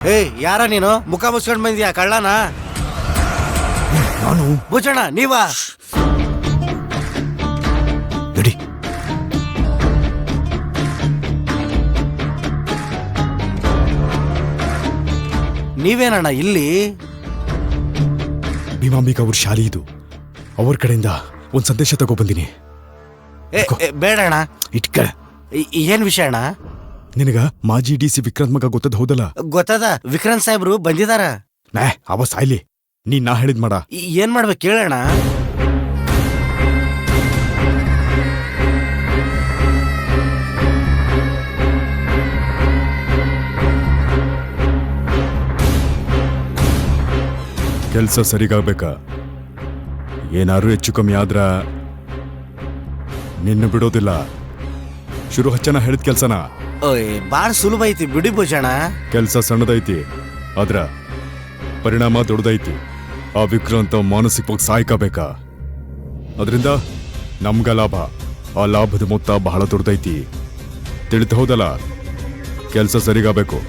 ಯಾರ ನೀನು ಮುಖ ಮುಚ್ಕೊಂಡ್ ಬಂದ್ಯಾ ಕಳ್ಳನ? ನಾನು ಭೂಷಣ ನೀವಾ? ನಡಿ. ನೀವೇನಣ್ಣ ಇಲ್ಲಿ? ಭೀಮಾಂಬಿಕಾ ಅವ್ರ ಶಾಲೆ ಇದು. ಅವ್ರ ಕಡೆಯಿಂದ ಒಂದ್ ಸಂದೇಶ ತಗೊಬಂದಿನಿ. ಬೇಡಣ್ಣ. ಇಟ್ಕ. ಏನ್ ವಿಷಯ ಅಣ್ಣ? ನಿನಗ ಮಾಜಿ DC ವಿಕ್ರಾಂತ್ ಮಗ ಗೊತ್ತದ ಹೌದಲ್ಲ? ಗೊತ್ತದ. ವಿಕ್ರಾಂತ್ ಸಾಹೇಬ್ರು ಬಂದಿದಾರ. ಅವ ಸಾಯ್ಲಿ, ನೀನ್ ನಾ ಹೇಳಿದ್ ಮಾಡ. ಏನ್ ಮಾಡ್ಬೇಕು ಕೇಳೋಣ? ಕೆಲ್ಸ ಸರಿಗಾಗ್ಬೇಕ. ಏನಾರು ಹೆಚ್ಚು ಕಮ್ಮಿ ಆದ್ರ ನಿನ್ನ ಬಿಡೋದಿಲ್ಲ. ಶುರು ಹಚ್ಚನ ಹೇಳಿದ ಕೆಲ್ಸನ. ಬಾಳ್ ಸುಲಭ ಐತಿ ಬಿಡಿ ಭೂಷಣ. ಕೆಲ್ಸ ಸಣ್ಣದೈತಿ, ಆದ್ರ ಪರಿಣಾಮ ದೊಡ್ಡದೈತಿ. ಆ ವಿಕ್ರಾಂತ ಮಾನಸಿಕವಾಗಿ ಸಾಯ್ಕಬೇಕ. ಅದರಿಂದ ನಮ್ಗ ಲಾಭ. ಆ ಲಾಭದ ಮೊತ್ತ ಬಹಳ ದೊಡ್ಡದೈತಿ. ತಿಳಿತ ಹೌದಲ್ಲ? ಕೆಲ್ಸ ಸರಿಗಾಗಬೇಕು.